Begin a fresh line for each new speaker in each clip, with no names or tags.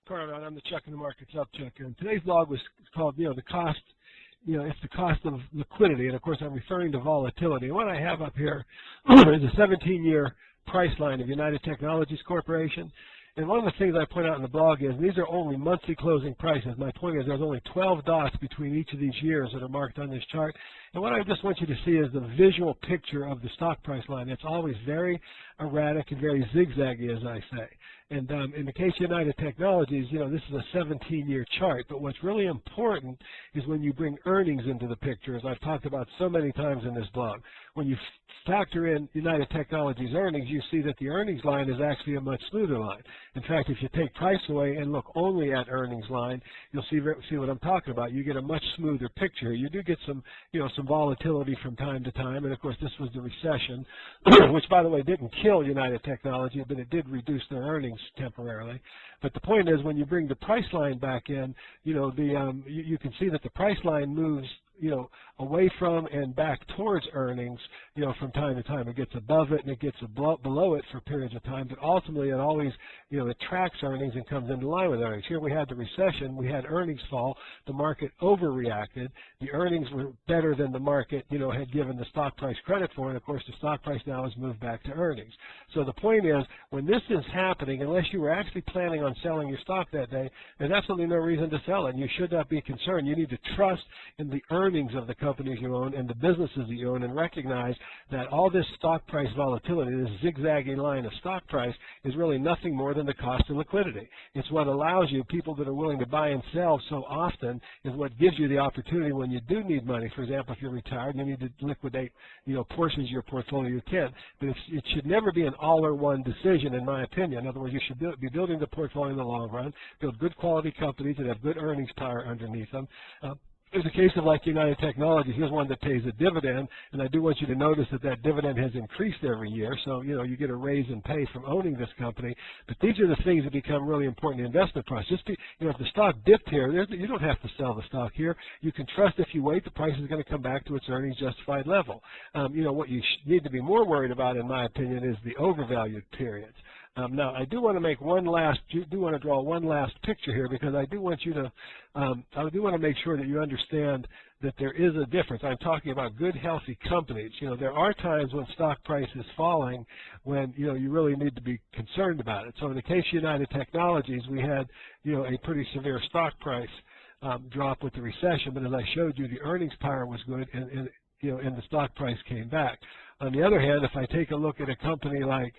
Carl, I'm the Chuck in the Markets Upchuck, and today's blog was called, the cost, it's the cost of liquidity, and of course I'm referring to volatility. And what I have up here is a 17-year price line of United Technologies Corporation. And one of the things I point out in the blog is these are only monthly closing prices. My point is there's only 12 dots between each of these years that are marked on this chart. And what I just want you to see is the visual picture of the stock price line. It's always very erratic and very zigzaggy, as I say. And in the case of United Technologies, this is a 17-year chart. But what's really important is when you bring earnings into the picture, as I've talked about so many times in this blog. When you factor in United Technologies earnings, you see that the earnings line is actually a much smoother line. In fact, if you take price away and look only at earnings line, you'll see what I'm talking about. You get a much smoother picture. You do get some, some volatility from time to time. And of course, this was the recession, which, by the way, didn't kill United Technologies, but it did reduce their earnings temporarily. But the point is, when you bring the price line back in, you can see that the price line moves away from and back towards earnings, from time to time. It gets above it and it gets below it for periods of time, but ultimately it always, it tracks earnings and comes into line with earnings. Here we had the recession, we had earnings fall, the market overreacted, the earnings were better than the market, had given the stock price credit for, and of course the stock price now has moved back to earnings. So the point is, when this is happening, unless you were actually planning on selling your stock that day, there's absolutely no reason to sell it, and you should not be concerned. You need to trust in the earnings of the companies you own and the businesses that you own, and recognize that all this stock price volatility, this zigzaggy line of stock price, is really nothing more than the cost of liquidity. It's what allows you, people that are willing to buy and sell so often, is what gives you the opportunity when you do need money. For example, if you're retired and you need to liquidate, portions of your portfolio, you can. But it should never be an all-or-one decision, in my opinion. In other words, you should be building the portfolio in the long run, build good quality companies that have good earnings power underneath them. In the case of like United Technologies, here's one that pays a dividend, and I do want you to notice that that dividend has increased every year. So, you get a raise in pay from owning this company. But these are the things that become really important in the investment process. If the stock dipped here, you don't have to sell the stock here. You can trust if you wait, the price is going to come back to its earnings justified level. What you need to be more worried about, in my opinion, is the overvalued periods. Now, I do want to draw one last picture here, because I do want to make sure that you understand that there is a difference. I'm talking about good, healthy companies. There are times when stock price is falling when, you really need to be concerned about it. So in the case of United Technologies, we had, a pretty severe stock price drop with the recession, but as I showed you, the earnings power was good, and the stock price came back. On the other hand, if I take a look at a company like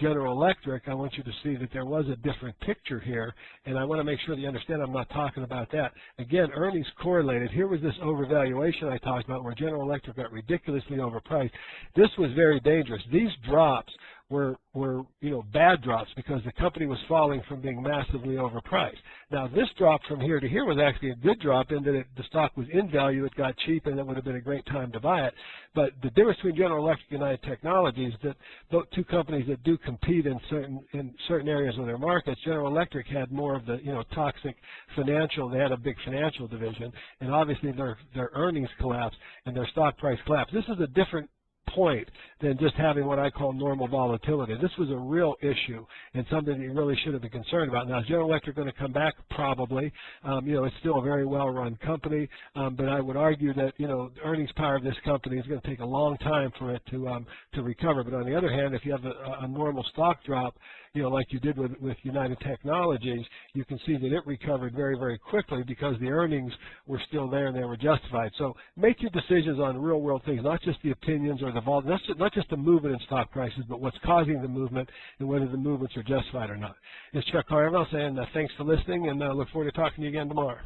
General Electric, I want you to see that there was a different picture here, and I want to make sure that you understand I'm not talking about that. Again, earnings correlated. Here was this overvaluation I talked about where General Electric got ridiculously overpriced. This was very dangerous. These drops were bad drops because the company was falling from being massively overpriced. Now, this drop from here to here was actually a good drop in that the stock was in value, it got cheap, and it would have been a great time to buy it. But the difference between General Electric and United Technologies, that those two companies that do compete in certain areas of their markets, General Electric had more of the toxic financial. They had a big financial division, and obviously their earnings collapsed and their stock price collapsed. This is a different point than just having what I call normal volatility. This was a real issue and something that you really should have been concerned about. Now, is General Electric going to come back? Probably. It's still a very well-run company, but I would argue that the earnings power of this company is going to take a long time for it to recover. But on the other hand, if you have a normal stock drop, like you did with United Technologies, you can see that it recovered very, very quickly because the earnings were still there and they were justified. So make your decisions on real-world things, not just the opinions or the vol, not just the movement in stock prices, but what's causing the movement and whether the movements are justified or not. It's Chuck Carville saying thanks for listening, and look forward to talking to you again tomorrow.